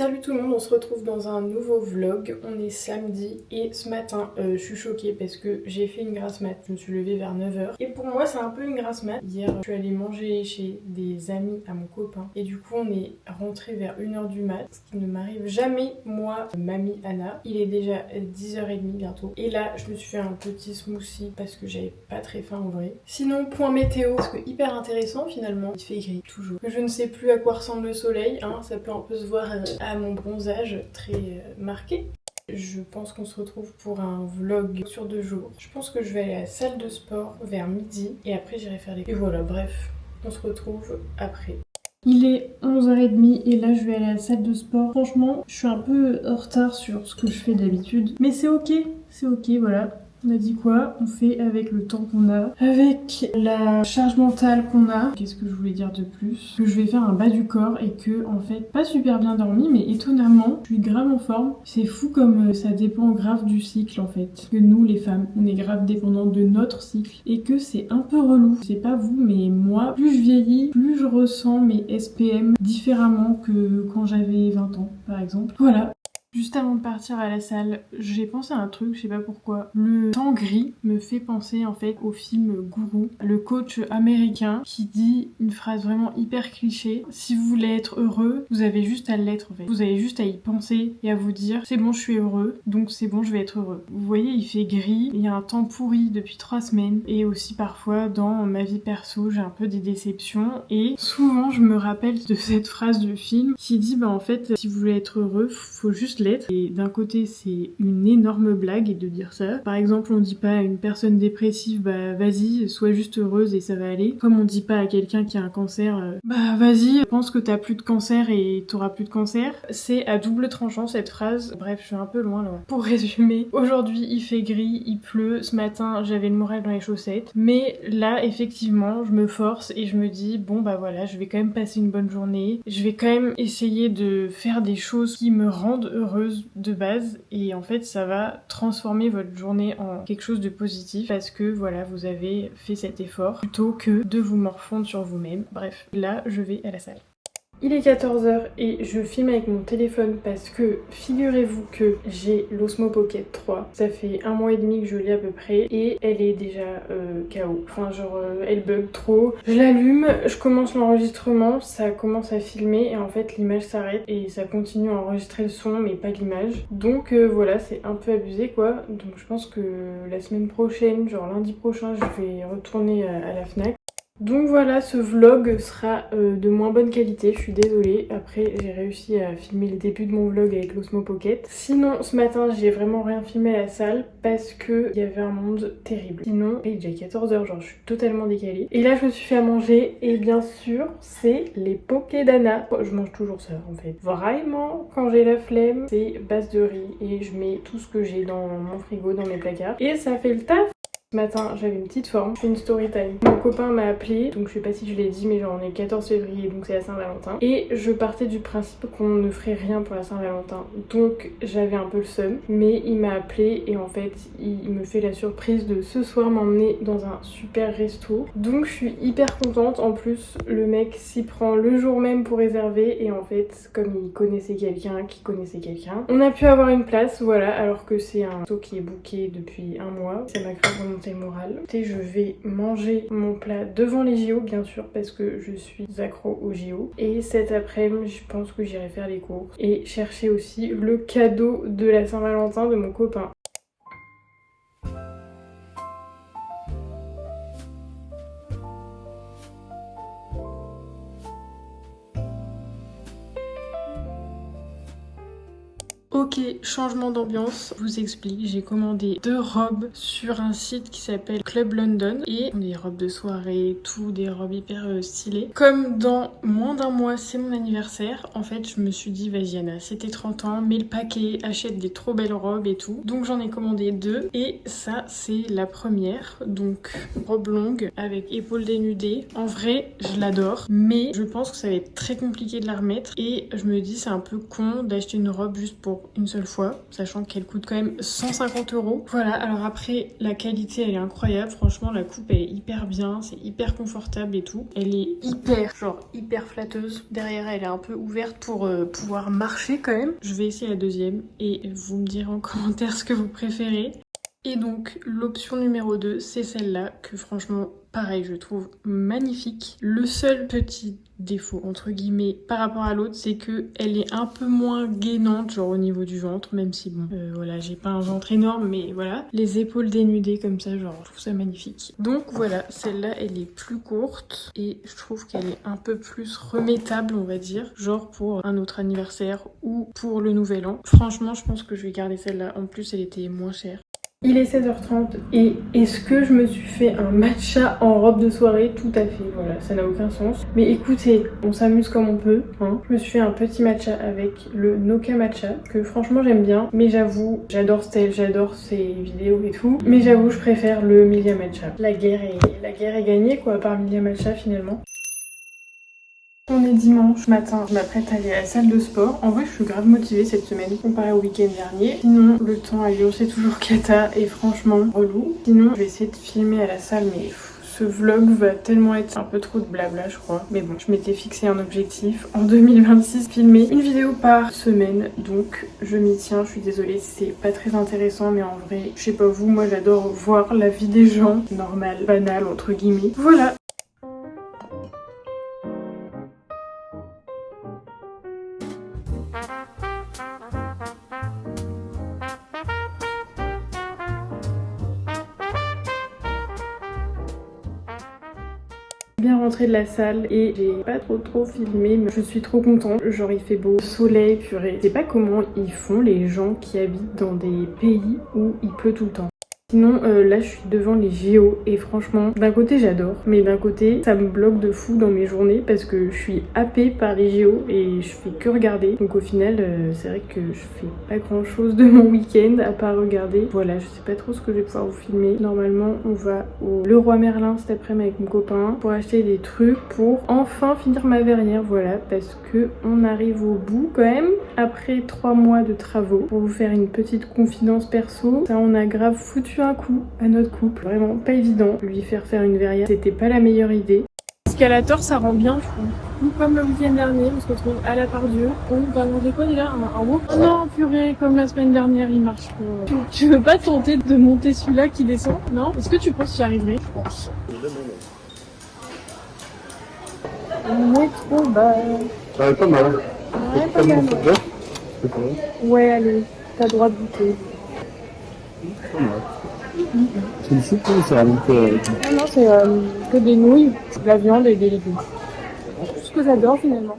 Salut tout le monde, on se retrouve dans un nouveau vlog. On est samedi et ce matin, je suis choquée parce que j'ai fait une grasse mat. Je me suis levée vers 9h. Et pour moi, c'est un peu une grasse mat. Hier, je suis allée manger chez des amis à mon copain. Et du coup, on est rentré vers 1h du mat. Ce qui ne m'arrive jamais, moi, mamie Anna. Il est déjà 10h30 bientôt. Et là, je me suis fait un petit smoothie parce que j'avais pas très faim en vrai. Sinon, point météo, parce que hyper intéressant finalement. Il fait gris, toujours. Je ne sais plus à quoi ressemble le soleil. Hein. Ça peut un peu se voir à mon bronzage très marqué. Je pense qu'on se retrouve pour un vlog sur 2 jours. Je pense que je vais aller à la salle de sport vers midi et après j'irai faire les... Et voilà, bref, on se retrouve après. Il est 11h30 et là je vais aller à la salle de sport. Franchement, je suis un peu en retard sur ce que je fais d'habitude. Mais c'est ok, voilà. On a dit quoi? On fait avec le temps qu'on a, avec la charge mentale qu'on a. Qu'est-ce que je voulais dire de plus? Que je vais faire un bas du corps et que, en fait, pas super bien dormi, mais étonnamment, je suis grave en forme. C'est fou comme ça dépend grave du cycle, en fait. Que nous, les femmes, on est grave dépendants de notre cycle et que c'est un peu relou. Je sais pas vous, mais moi, plus je vieillis, plus je ressens mes SPM différemment que quand j'avais 20 ans, par exemple. Voilà. Juste avant de partir à la salle, j'ai pensé à un truc, je sais pas pourquoi. Le temps gris me fait penser en fait au film Gourou, le coach américain qui dit une phrase vraiment hyper cliché. Si vous voulez être heureux, vous avez juste à l'être en fait. Vous avez juste à y penser et à vous dire c'est bon, je suis heureux, donc c'est bon, je vais être heureux. Vous voyez, il fait gris, il y a un temps pourri depuis 3 semaines et aussi parfois dans ma vie perso, j'ai un peu des déceptions et souvent je me rappelle de cette phrase du film qui dit en fait si vous voulez être heureux, faut juste l'être. Et d'un côté c'est une énorme blague de dire ça. Par exemple, on dit pas à une personne dépressive vas-y, sois juste heureuse et ça va aller. Comme on dit pas à quelqu'un qui a un cancer vas-y, pense que t'as plus de cancer et t'auras plus de cancer. C'est à double tranchant cette phrase. Bref, je suis un peu loin là. Pour résumer, aujourd'hui il fait gris, il pleut. Ce matin j'avais le moral dans les chaussettes. Mais là effectivement je me force et je me dis bon voilà, je vais quand même passer une bonne journée. Je vais quand même essayer de faire des choses qui me rendent heureuse de base et en fait ça va transformer votre journée en quelque chose de positif parce que voilà, vous avez fait cet effort plutôt que de vous morfondre sur vous-même. Bref, là je vais à la salle. Il est 14h et je filme avec mon téléphone parce que figurez-vous que j'ai l'Osmo Pocket 3. Ça fait 1 mois et demi que je l'ai à peu près et elle est déjà KO. Enfin genre elle bug trop. Je l'allume, je commence l'enregistrement, ça commence à filmer et en fait l'image s'arrête et ça continue à enregistrer le son mais pas l'image. Donc voilà, c'est un peu abusé quoi. Donc je pense que la semaine prochaine, genre lundi prochain, je vais retourner à la Fnac. Donc voilà, ce vlog sera de moins bonne qualité, je suis désolée. Après, j'ai réussi à filmer le début de mon vlog avec l'Osmo Pocket. Sinon, ce matin, j'ai vraiment rien filmé à la salle parce que il y avait un monde terrible. Sinon, il est déjà 14h, genre je suis totalement décalée. Et là, je me suis fait à manger et bien sûr, c'est les pokés d'Anna. Je mange toujours ça en fait. Vraiment, quand j'ai la flemme, c'est base de riz et je mets tout ce que j'ai dans mon frigo, dans mes placards. Et ça fait le taf. Ce matin, j'avais une petite forme, je fais une story time. Mon copain m'a appelé, donc je sais pas si je l'ai dit, mais genre on est 14 février, donc c'est la Saint-Valentin. Et je partais du principe qu'on ne ferait rien pour la Saint-Valentin. Donc j'avais un peu le seum, mais il m'a appelé et en fait, il me fait la surprise de ce soir m'emmener dans un super resto. Donc je suis hyper contente. En plus, le mec s'y prend le jour même pour réserver et en fait, comme il connaissait quelqu'un qui connaissait quelqu'un, on a pu avoir une place, voilà, alors que c'est un resto qui est booké depuis 1 mois. Ça m'a grave remonté le moral. Et je vais manger mon plat devant les JO bien sûr parce que je suis accro aux JO. Et cet après-midi, je pense que j'irai faire les courses et chercher aussi le cadeau de la Saint-Valentin de mon copain. Ok, changement d'ambiance, je vous explique, j'ai commandé 2 robes sur un site qui s'appelle Club London et des robes de soirée, tout, des robes hyper stylées. Comme dans moins d'1 mois c'est mon anniversaire, en fait je me suis dit vas-y Anna, c'était 30 ans, mets le paquet, achète des trop belles robes et tout. Donc j'en ai commandé 2 et ça c'est la première, donc robe longue avec épaules dénudées. En vrai je l'adore, mais je pense que ça va être très compliqué de la remettre et je me dis c'est un peu con d'acheter une robe juste pour une seule fois, sachant qu'elle coûte quand même 150 €. Voilà, alors après, la qualité, elle est incroyable. Franchement, la coupe, elle est hyper bien, c'est hyper confortable et tout. Elle est hyper flatteuse. Derrière, elle est un peu ouverte pour pouvoir marcher quand même. Je vais essayer la deuxième et vous me direz en commentaire ce que vous préférez. Et donc l'option numéro 2, c'est celle-là que franchement pareil je trouve magnifique. Le seul petit défaut entre guillemets par rapport à l'autre, c'est que elle est un peu moins gainante genre au niveau du ventre, même si bon voilà, j'ai pas un ventre énorme, mais voilà, les épaules dénudées comme ça, genre je trouve ça magnifique. Donc voilà, celle-là elle est plus courte et je trouve qu'elle est un peu plus remettable on va dire, genre pour un autre anniversaire ou pour le nouvel an. Franchement je pense que je vais garder celle-là, en plus elle était moins chère. Il est 16h30 et est-ce que je me suis fait un matcha en robe de soirée? Tout à fait, voilà, ça n'a aucun sens. Mais écoutez, on s'amuse comme on peut, hein. Je me suis fait un petit matcha avec le Noka Matcha, que franchement j'aime bien. Mais j'avoue, j'adore Stell, j'adore ses vidéos et tout. Mais j'avoue, je préfère le Milia Matcha. La guerre est gagnée quoi, par Milia Matcha finalement. On est dimanche matin, je m'apprête à aller à la salle de sport. En vrai, je suis grave motivée cette semaine comparé au week-end dernier. Sinon, le temps à Lyon, c'est toujours cata et franchement relou. Sinon, je vais essayer de filmer à la salle, mais ce vlog va tellement être un peu trop de blabla, je crois. Mais bon, je m'étais fixé un objectif en 2026, filmer une vidéo par semaine. Donc, je m'y tiens. Je suis désolée, c'est pas très intéressant, mais en vrai, je sais pas vous, moi j'adore voir la vie des gens, normale, banale, entre guillemets. Voilà. Bien rentrée de la salle et j'ai pas trop filmé, mais je suis trop contente. Genre il fait beau, soleil, purée. Je sais pas comment ils font les gens qui habitent dans des pays où il pleut tout le temps. Sinon là je suis devant les JO et franchement d'un côté j'adore, mais d'un côté ça me bloque de fou dans mes journées parce que je suis happée par les JO et je fais que regarder. Donc au final c'est vrai que je fais pas grand chose de mon week-end à part regarder. Voilà, je sais pas trop ce que je vais pouvoir vous filmer. Normalement on va au Leroy Merlin cet après-midi avec mon copain pour acheter des trucs pour enfin finir ma verrière. Voilà, parce que on arrive au bout quand même après 3 mois de travaux. Pour vous faire une petite confidence perso, ça on a grave foutu un coup à notre couple, vraiment pas évident. Lui faire une verrière, c'était pas la meilleure idée. Escalator, ça rend bien fou. Comme le week-end dernier, on se retrouve à la Part-Dieu. On va manger quoi déjà? Un wok? Oh non, purée, comme la semaine dernière, il marche pas. Tu veux pas tenter de monter celui-là qui descend? Non? Est-ce que tu penses que tu y arriverais? Je pense. On est trop bas. Ouais, pas mal. Ouais, pas mal. Ouais, allez, t'as droit de goûter. Pas mal. C'est une soupe ou c'est un peu... Non, c'est que des nouilles, de la viande et des légumes. Tout ce que j'adore finalement.